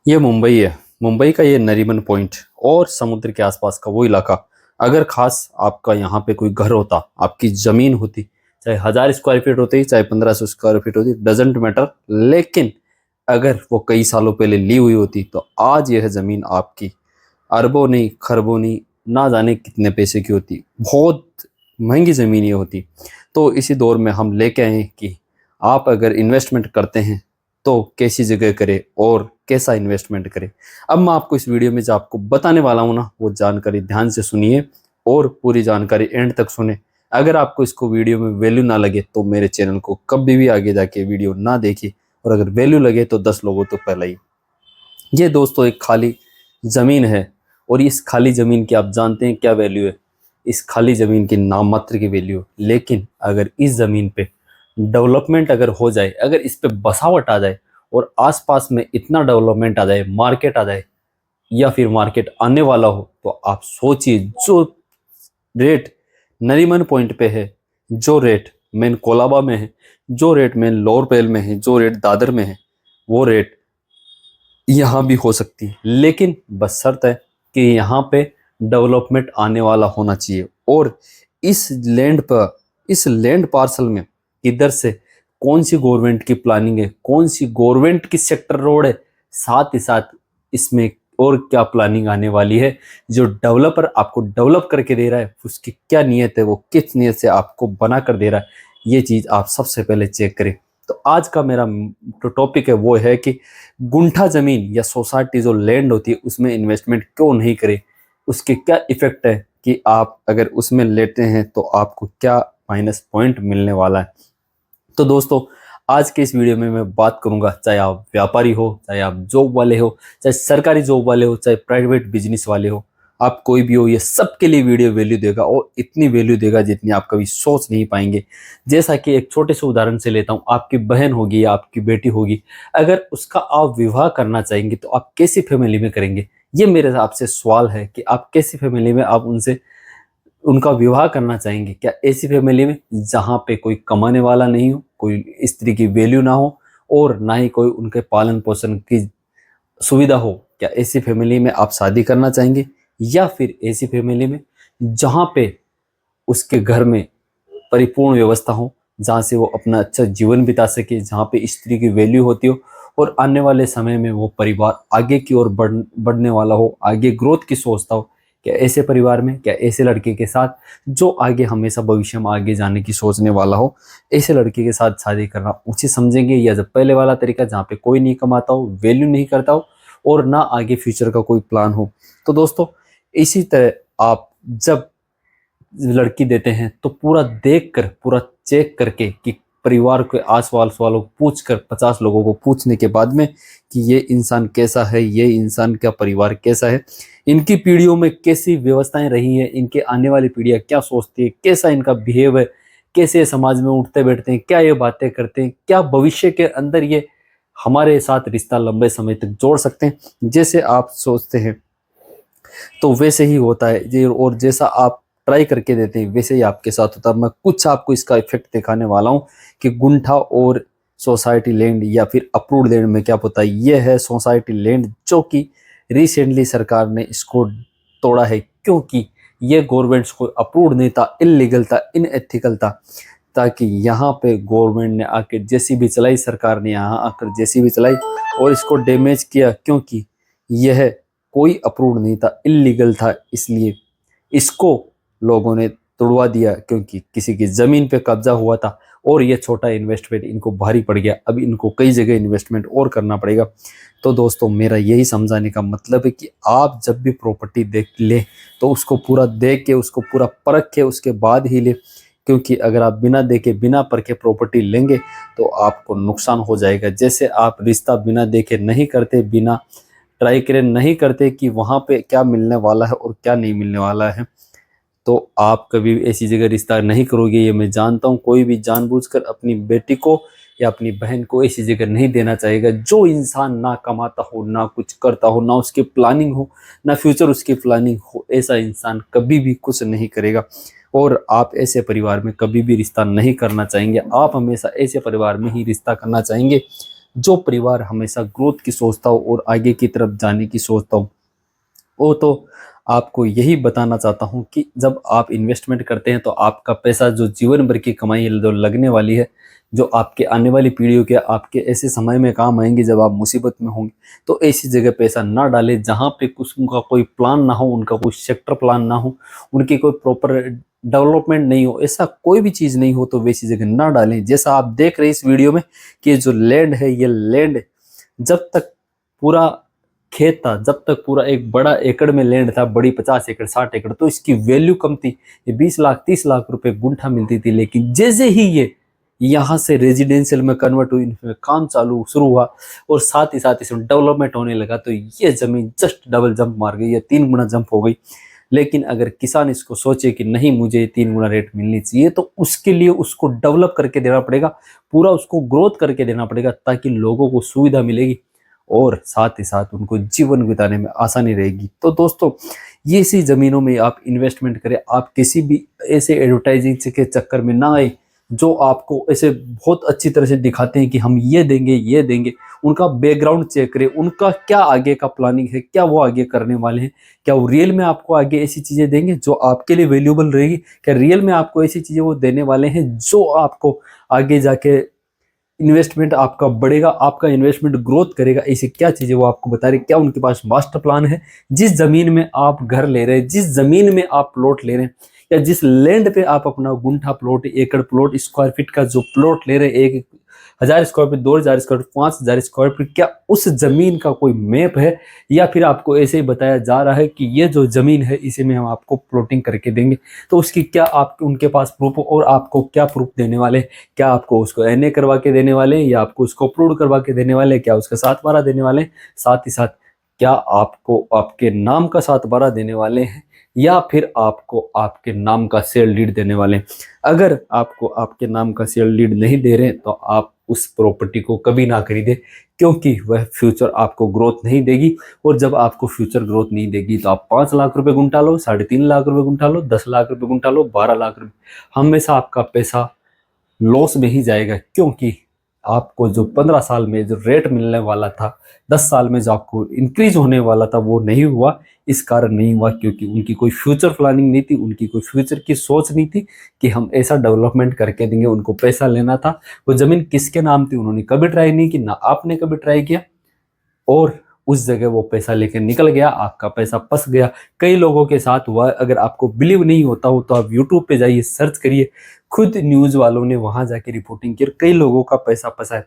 ये मुंबई है। मुंबई का ये नरीमन पॉइंट और समुद्र के आसपास का वो इलाका। अगर खास आपका यहाँ पे कोई घर होता, आपकी जमीन होती, चाहे 1,000 स्क्वायर फीट होती, चाहे 1,500 स्क्वायर फीट होती, डजेंट मैटर। लेकिन अगर वो कई सालों पहले ली हुई होती तो आज यह जमीन आपकी अरबों नहीं, खरबों नहीं, ना जाने कितने पैसे की होती। बहुत महंगी जमीन ये होती। तो इसी दौर में हम लेके आए कि आप अगर इन्वेस्टमेंट करते हैं तो कैसी जगह करें और कैसा इन्वेस्टमेंट करें। अब मैं आपको इस वीडियो में जो आपको बताने वाला हूँ ना, वो जानकारी ध्यान से सुनिए और पूरी जानकारी एंड तक सुने। अगर आपको इसको वीडियो में वैल्यू ना लगे तो मेरे चैनल को कभी भी आगे जाके वीडियो ना देखिए, और अगर वैल्यू लगे तो 10 लोगों तो पहले ही। ये दोस्तों एक खाली ज़मीन है, और इस खाली ज़मीन की आप जानते हैं क्या वैल्यू है? इस खाली ज़मीन की नाम मात्र की वैल्यू है। लेकिन अगर इस ज़मीन पे डेवलपमेंट अगर हो जाए, अगर इस पे बसावट आ जाए और आसपास में इतना डेवलपमेंट आ जाए, मार्केट आ जाए, या फिर मार्केट आने वाला हो, तो आप सोचिए जो रेट नरीमन पॉइंट पे है, जो रेट मेन कोलाबा में है, जो रेट मेन लोअर पेल में है, जो रेट दादर में है, वो रेट यहाँ भी हो सकती है। लेकिन बस शर्त है कि यहाँ पे डेवलपमेंट आने वाला होना चाहिए। और इस लैंड पर, इस लैंड पार्सल में किधर से कौन सी गवर्नमेंट की प्लानिंग है, कौन सी गवर्नमेंट की सेक्टर रोड है, साथ ही साथ इसमें और क्या प्लानिंग आने वाली है, जो डेवलपर आपको डेवलप करके दे रहा है उसकी क्या नीयत है, वो किस नीयत से आपको बना कर दे रहा है, ये चीज़ आप सबसे पहले चेक करें। तो आज का मेरा जो टॉपिक है वो है कि गुंठा जमीन या सोसाइटी जो लैंड होती है उसमें इन्वेस्टमेंट क्यों नहीं करें, उसके क्या इफेक्ट है कि आप अगर उसमें लेते हैं तो आपको क्या माइनस पॉइंट मिलने वाला है। तो दोस्तों, आज के इस वीडियो में मैं बात करूंगा, चाहे आप व्यापारी हो, चाहे आप जॉब वाले हो, चाहे सरकारी जॉब वाले हो, चाहे प्राइवेट बिजनेस वाले हो, आप कोई भी हो, ये सबके लिए वीडियो वैल्यू देगा, और इतनी वैल्यू देगा जितनी आप कभी सोच नहीं पाएंगे। जैसा कि एक छोटे से उदाहरण से लेता हूँ, आपकी बहन होगी या आपकी बेटी होगी, अगर उसका आप विवाह करना चाहेंगे तो आप कैसी फैमिली में करेंगे? ये मेरे आपसे सवाल है कि आप कैसी फैमिली में आप उनसे उनका विवाह करना चाहेंगे? क्या ऐसी फैमिली में जहाँ पे कोई कमाने वाला नहीं हो, कोई स्त्री की वैल्यू ना हो, और ना ही कोई उनके पालन पोषण की सुविधा हो? क्या ऐसी फैमिली में आप शादी करना चाहेंगे? या फिर ऐसी फैमिली में जहाँ पे उसके घर में परिपूर्ण व्यवस्था हो, जहाँ से वो अपना अच्छा जीवन बिता सके, जहाँ पे स्त्री की वैल्यू होती हो, और आने वाले समय में वो परिवार आगे की ओर बढ़ने वाला हो, आगे ग्रोथ की सोचता हो? क्या ऐसे परिवार में, क्या ऐसे लड़के के साथ जो आगे हमेशा भविष्य में आगे जाने की सोचने वाला हो, ऐसे लड़के के साथ शादी करना उचित समझेंगे, या जब पहले वाला तरीका जहाँ पे कोई नहीं कमाता हो, वैल्यू नहीं करता हो, और ना आगे फ्यूचर का कोई प्लान हो? तो दोस्तों, इसी तरह आप जब लड़की देते हैं तो पूरा देख कर, पूरा चेक करके कि परिवार के आस पास वालों को पूछ कर, 50 लोगों को पूछने के बाद में कि ये इंसान कैसा है, ये इंसान का परिवार कैसा है, इनकी पीढ़ियों में कैसी व्यवस्थाएं रही हैं, इनके आने वाली पीढ़ियां क्या सोचती है, कैसा इनका बिहेव है, कैसे समाज में उठते बैठते हैं, क्या ये बातें करते हैं, क्या भविष्य के अंदर ये हमारे साथ रिश्ता लंबे समय तक जोड़ सकते हैं। जैसे आप सोचते हैं तो वैसे ही होता है जी, और जैसा आप ट्राई करके देते हैं वैसे ही आपके साथ होता है। मैं कुछ आपको इसका इफेक्ट दिखाने वाला हूँ कि गुंठा और सोसाइटी लैंड या फिर अप्रूव्ड लैंड में क्या होता है। ये है सोसाइटी लैंड, जो कि रिसेंटली सरकार ने इसको तोड़ा है, क्योंकि ये गवर्नमेंट को अप्रूव्ड नहीं था, इलीगल था, इनएथिकल था। ताकि यहाँ पे गवर्नमेंट ने आकर जेसीबी चलाई, सरकार ने यहाँ आकर जेसीबी चलाई और इसको डैमेज किया, क्योंकि यह कोई अप्रूव्ड नहीं था, इलीगल था। इसलिए इसको लोगों ने तोड़वा दिया, क्योंकि किसी की ज़मीन पे कब्जा हुआ था, और ये छोटा इन्वेस्टमेंट इनको भारी पड़ गया। अब इनको कई जगह इन्वेस्टमेंट और करना पड़ेगा। तो दोस्तों, मेरा यही समझाने का मतलब है कि आप जब भी प्रॉपर्टी देख ले तो उसको पूरा देख के, उसको पूरा परख के उसके बाद ही ले, क्योंकि अगर आप बिना देखे, बिना परखे प्रॉपर्टी लेंगे तो आपको नुकसान हो जाएगा। जैसे आप रिश्ता बिना देखे नहीं करते, बिना ट्राई करे नहीं करते कि वहाँ पे क्या मिलने वाला है और क्या नहीं मिलने वाला है, तो आप कभी ऐसी जगह रिश्ता नहीं करोगे। ये मैं जानता हूँ, कोई भी जानबूझकर अपनी बेटी को या अपनी बहन को ऐसी जगह नहीं देना चाहेगा। जो इंसान ना कमाता हो, ना कुछ करता हो, ना उसकी प्लानिंग हो, ना फ्यूचर उसकी प्लानिंग हो, ऐसा इंसान कभी भी कुछ नहीं करेगा। और आप ऐसे परिवार में कभी भी रिश्ता नहीं करना चाहेंगे। आप हमेशा ऐसे परिवार में ही रिश्ता करना चाहेंगे जो परिवार हमेशा ग्रोथ की सोचता हो और आगे की तरफ जाने की सोचता हो, वो तो आपको यही बताना चाहता हूँ कि जब आप इन्वेस्टमेंट करते हैं तो आपका पैसा जो जीवन भर की कमाई जो लगने वाली है, जो आपके आने वाली पीढ़ियों के आपके ऐसे समय में काम आएंगे जब आप मुसीबत में होंगे, तो ऐसी जगह पैसा ना डालें जहाँ पे कुछ उनका कोई प्लान ना हो, उनका कोई सेक्टर प्लान ना हो, उनकी कोई प्रॉपर डेवलपमेंट नहीं हो, ऐसा कोई भी चीज़ नहीं हो तो वैसी जगह ना डालें। जैसा आप देख रहे हैं इस वीडियो में कि ये जो लैंड है, ये लैंड जब तक पूरा खेत था, जब तक पूरा एक बड़ा एकड़ में लैंड था, बड़ी 50 एकड़ 60 एकड़, तो इसकी वैल्यू कम थी, ये 20 लाख 30 लाख रुपए गुंठा मिलती थी। लेकिन जैसे ही ये यहाँ से रेजिडेंशियल में कन्वर्ट हुई, इनमें काम चालू शुरू हुआ और साथ ही साथ इसमें डेवलपमेंट होने लगा, तो ये जमीन जस्ट डबल जंप मार गई, ये 3 गुना जंप हो गई। लेकिन अगर किसान इसको सोचे कि नहीं मुझे 3 गुना रेट मिलनी चाहिए, तो उसके लिए उसको डेवलप करके देना पड़ेगा, पूरा उसको ग्रोथ करके देना पड़ेगा, ताकि लोगों को सुविधा मिलेगी और साथ ही साथ उनको जीवन बिताने में आसानी रहेगी। तो दोस्तों, ये इसी ज़मीनों में आप इन्वेस्टमेंट करें। आप किसी भी ऐसे एडवर्टाइजिंग के चक्कर में ना आए जो आपको ऐसे बहुत अच्छी तरह से दिखाते हैं कि हम ये देंगे ये देंगे। उनका बैकग्राउंड चेक करें, उनका क्या आगे का प्लानिंग है, क्या वो आगे करने वाले हैं, क्या वो रियल में आपको आगे ऐसी चीज़ें देंगे जो आपके लिए वैल्यूबल रहेगी, क्या रियल में आपको ऐसी चीज़ें वो देने वाले हैं जो आपको आगे जाके इन्वेस्टमेंट आपका बढ़ेगा, आपका इन्वेस्टमेंट ग्रोथ करेगा। ऐसी क्या चीज़ें वो आपको बता रहे, क्या उनके पास मास्टर प्लान है। जिस ज़मीन में आप घर ले रहे हैं, जिस ज़मीन में आप प्लॉट ले रहे हैं, या जिस लैंड पे आप अपना गुंठा प्लॉट, एकड़ प्लॉट, स्क्वायर फीट का जो प्लॉट ले रहे हैं, 1,000 square feet, 2,000 square feet, 5,000 square feet, क्या उस जमीन का कोई मैप है, या फिर आपको ऐसे ही बताया जा रहा है कि ये जो जमीन है इसी में हम आपको प्लॉटिंग करके देंगे, तो उसकी क्या आप उनके पास प्रूफ हो और आपको क्या प्रूफ देने वाले हैं? क्या आपको उसको एनए करवा के देने वाले हैं, या आपको उसको अप्रूव करवा के देने वाले हैं, क्या उसका 7/12 देने वाले हैं, साथ ही साथ क्या आपको आपके नाम का 7/12 देने वाले हैं, या फिर आपको आपके नाम का सेल डीड देने वाले हैं। अगर आपको आपके नाम का सेल डीड नहीं दे रहे हैं तो आप उस प्रॉपर्टी को कभी ना खरीदें, क्योंकि वह फ्यूचर आपको ग्रोथ नहीं देगी। और जब आपको फ्यूचर ग्रोथ नहीं देगी तो आप 5 लाख रुपए गुंठा लो, 3.5 लाख रुपए गुंठा लो, 10 लाख रुपए गुंठा लो, 12 लाख रुपए, हमेशा आपका पैसा लॉस में ही जाएगा। क्योंकि आपको जो 15 साल में जो रेट मिलने वाला था, 10 साल में जो आपको इंक्रीज होने वाला था, वो नहीं हुआ। इस कारण नहीं हुआ क्योंकि उनकी कोई फ्यूचर प्लानिंग नहीं थी, उनकी कोई फ्यूचर की सोच नहीं थी कि हम ऐसा डेवलपमेंट करके देंगे। उनको पैसा लेना था, वो जमीन किसके नाम थी उन्होंने कभी ट्राई नहीं की, ना आपने कभी ट्राई किया, और उस जगह वो पैसा लेके निकल गया, आपका पैसा फंस गया। कई लोगों के साथ हुआ। अगर आपको बिलीव नहीं होता हो तो आप यूट्यूब पे जाइए, सर्च करिए, खुद न्यूज़ वालों ने वहां जाके रिपोर्टिंग की, कई लोगों का पैसा फंसा है।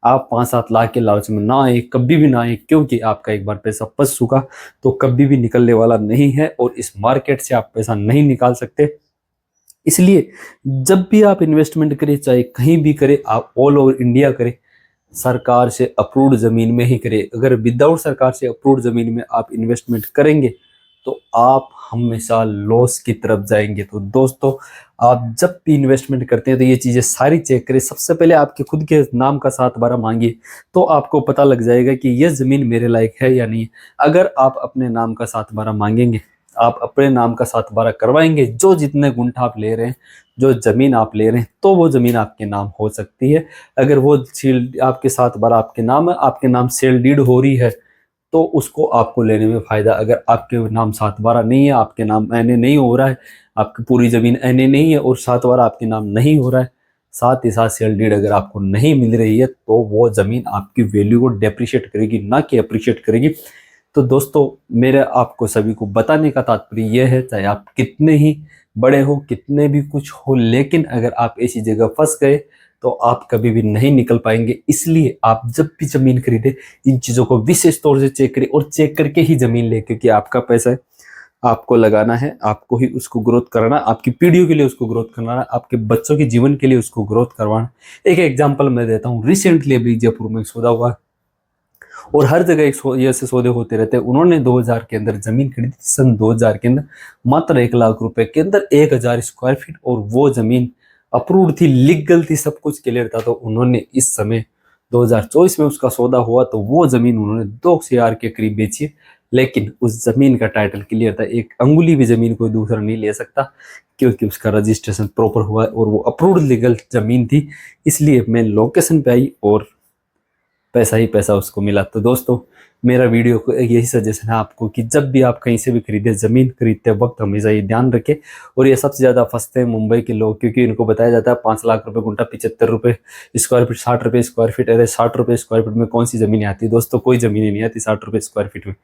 आप 5-7 लाख के लालच में ना आए, कभी भी ना आए, क्योंकि आपका एक बार पैसा फंस चुका तो कभी भी निकलने वाला नहीं है, और इस मार्केट से आप पैसा नहीं निकाल सकते। इसलिए जब भी आप इन्वेस्टमेंट करें, चाहे कहीं भी करें, आप ऑल ओवर इंडिया करें, सरकार से अप्रूव्ड ज़मीन में ही करें। अगर विदाउट सरकार से अप्रूव्ड ज़मीन में आप इन्वेस्टमेंट करेंगे तो आप हमेशा लॉस की तरफ जाएंगे। तो दोस्तों, आप जब भी इन्वेस्टमेंट करते हैं तो ये चीज़ें सारी चेक करें। सबसे पहले आपके खुद के नाम का 7/12 मांगिए, तो आपको पता लग जाएगा कि ये ज़मीन मेरे लायक है या नहीं। अगर आप अपने नाम का 7/12 मांगेंगे, आप अपने नाम का 7/12 करवाएंगे, जो जितने गुंठा आप ले रहे हैं, जो ज़मीन आप ले रहे हैं, तो वो ज़मीन आपके नाम हो सकती है। अगर वो सील आपके 7/12 आपके नाम है, आपके नाम सेल डीड हो रही है, तो उसको आपको लेने में फ़ायदा। अगर आपके नाम 7/12 नहीं है, आपके नाम एनए नहीं हो रहा है, आपकी पूरी ज़मीन एनए नहीं है और 7/12 आपके नाम नहीं हो रहा है, साथ ही साथ सेल डीड अगर आपको नहीं मिल रही है, तो वो ज़मीन आपकी वैल्यू को डेप्रिशिएट करेगी, ना कि अप्रिशिएट करेगी। तो दोस्तों, मेरे आपको सभी को बताने का तात्पर्य यह है, चाहे आप कितने ही बड़े हो, कितने भी कुछ हो, लेकिन अगर आप ऐसी जगह फंस गए तो आप कभी भी नहीं निकल पाएंगे। इसलिए आप जब भी ज़मीन खरीदे, इन चीज़ों को विशेष तौर से चेक करें, और चेक करके ही ज़मीन ले, क्योंकि आपका पैसा है, आपको लगाना है, आपको ही उसको ग्रोथ कराना, आपकी पीढ़ियों के लिए उसको ग्रोथ कराना, आपके बच्चों के जीवन के लिए उसको ग्रोथ करवाना। एक एग्जाम्पल मैं देता हूँ। रिसेंटली अभी जयपुर में एक सौदा हुआ, और हर जगह ये ऐसे सौदे होते रहते हैं। उन्होंने 2000 के अंदर जमीन खरीदी थी, सन 2000 के अंदर, मात्र 1 लाख रुपए के अंदर, 1000 स्क्वायर फीट, और वो जमीन अप्रूव्ड थी, लीगल थी, सब कुछ क्लियर था। तो उन्होंने इस समय 2024 में उसका सौदा हुआ, तो वो जमीन उन्होंने 2 CR के करीब बेची है। लेकिन उस जमीन का टाइटल क्लियर था, एक अंगुली भी जमीन कोई दूसरा नहीं ले सकता, क्योंकि उसका रजिस्ट्रेशन प्रॉपर हुआ है और वो अप्रूव्ड लीगल जमीन थी। इसलिए मैं लोकेशन पे आई और पैसा ही पैसा उसको मिला। तो दोस्तों मेरा वीडियो को यही सजेशन है आपको कि जब भी आप कहीं से भी खरीदे, ज़मीन खरीदते वक्त हमेशा ये ध्यान रखें। और ये सबसे ज़्यादा फंसते हैं मुंबई के लोग, क्योंकि इनको बताया जाता है 5 लाख रुपए गुंठा, 75 रुपये स्क्वायर फीट, 60 रुपये स्क्वायर फीट। अरे 60 रुपये स्क्वायर फीट में कौन सी ज़मीन आती है दोस्तों? कोई ज़मीन नहीं आती 60 रुपये स्क्वायर फीट में,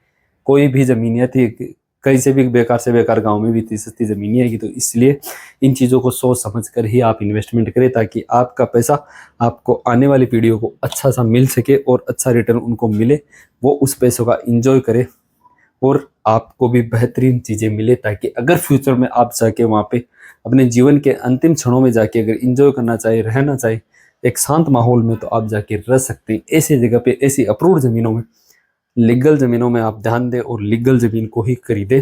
कोई भी ज़मीन नहीं आती। कहीं से भी बेकार से बेकार गांव में भी इतनी सस्ती ज़मीन नहीं आएगी। तो इसलिए इन चीज़ों को सोच समझ कर ही आप इन्वेस्टमेंट करें, ताकि आपका पैसा आपको आने वाली पीढ़ियों को अच्छा सा मिल सके और अच्छा रिटर्न उनको मिले, वो उस पैसों का इंजॉय करे और आपको भी बेहतरीन चीज़ें मिले, ताकि अगर फ्यूचर में आप जाके वहाँ पे अपने जीवन के अंतिम क्षणों में जाके अगर इंजॉय करना चाहे, रहना चाहे एक शांत माहौल में, तो आप जाके रह सकते हैं ऐसी जगह पे, ऐसी अप्रूव्ड ज़मीनों में। लीगल ज़मीनों में आप ध्यान दें और लीगल ज़मीन को ही खरीदें।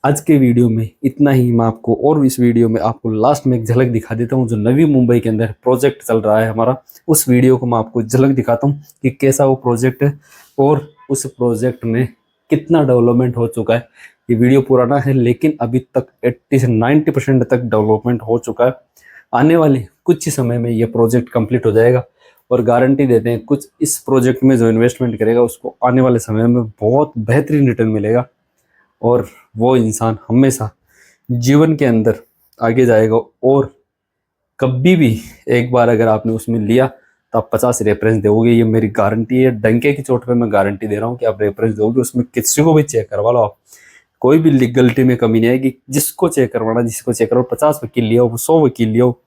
आज के वीडियो में इतना ही मैं आपको, और इस वीडियो में आपको लास्ट में एक झलक दिखा देता हूँ। जो नवी मुंबई के अंदर प्रोजेक्ट चल रहा है हमारा, उस वीडियो को मैं आपको झलक दिखाता हूँ कि कैसा वो प्रोजेक्ट है और उस प्रोजेक्ट में कितना डेवलपमेंट हो चुका है। ये वीडियो पुराना है लेकिन अभी तक 80 से 90% तक डेवलपमेंट हो चुका है। आने वाले कुछ ही समय में ये प्रोजेक्ट कंप्लीट हो जाएगा और गारंटी देते हैं कुछ इस प्रोजेक्ट में जो इन्वेस्टमेंट करेगा उसको आने वाले समय में बहुत बेहतरीन रिटर्न मिलेगा और वो इंसान हमेशा जीवन के अंदर आगे जाएगा। और कभी भी एक बार अगर आपने उसमें लिया तो आप 50 रेफरेंस दोगे, ये मेरी गारंटी है। डंके की चोट पे मैं गारंटी दे रहा हूँ कि आप रेफरेंस दोगे, उसमें किसी को भी चेक करवा लो आप, कोई भी लीगलिटी में कमी नहीं आएगी। जिसको चेक करवाना जिसको चेक करो, 50 वकील लियो, 100 वकील लियो,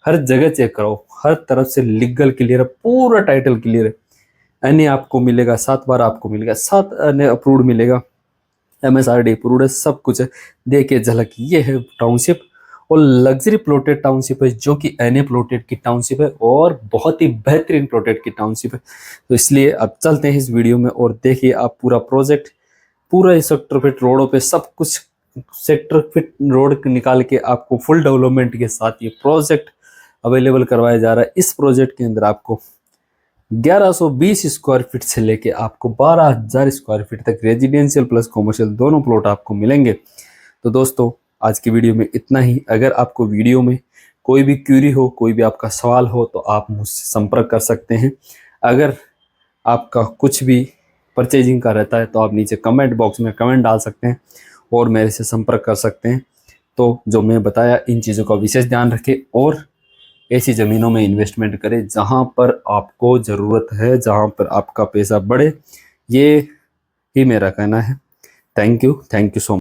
हर जगह चेक करो, हर तरफ से लीगल क्लियर है, पूरा टाइटल क्लियर है। एनए आपको मिलेगा 7 बार, आपको मिलेगा 7 एनए अप्रूव्ड मिलेगा, MSRD अप्रूव्ड है, सब कुछ है। देखिए झलक, ये है टाउनशिप और लग्जरी प्लॉटेड टाउनशिप है, जो कि एनए प्लॉटेड की टाउनशिप है और बहुत ही बेहतरीन प्लॉटेड की टाउनशिप है। तो इसलिए अब चलते हैं इस वीडियो में और देखिए आप पूरा प्रोजेक्ट, पूरा इस सेक्टर फिट रोडों पे सब कुछ सेक्टर फिट रोड निकाल के आपको फुल डेवलपमेंट के साथ ये प्रोजेक्ट अवेलेबल करवाया जा रहा है। इस प्रोजेक्ट के अंदर आपको 1120 स्क्वायर फीट से लेके आपको 12,000 स्क्वायर फीट तक रेजिडेंशियल प्लस कॉमर्शियल दोनों प्लॉट आपको मिलेंगे। तो दोस्तों आज की वीडियो में इतना ही। अगर आपको वीडियो में कोई भी क्यूरी हो, कोई भी आपका सवाल हो, तो आप मुझसे संपर्क कर सकते हैं। अगर आपका कुछ भी परचेजिंग का रहता है तो आप नीचे कमेंट बॉक्स में कमेंट डाल सकते हैं और मेरे से संपर्क कर सकते हैं। तो जो मैं बताया इन चीज़ों का विशेष ध्यान रखें और ऐसी ज़मीनों में इन्वेस्टमेंट करें जहां पर आपको ज़रूरत है, जहां पर आपका पैसा बढ़े। ये ही मेरा कहना है। Thank you so much.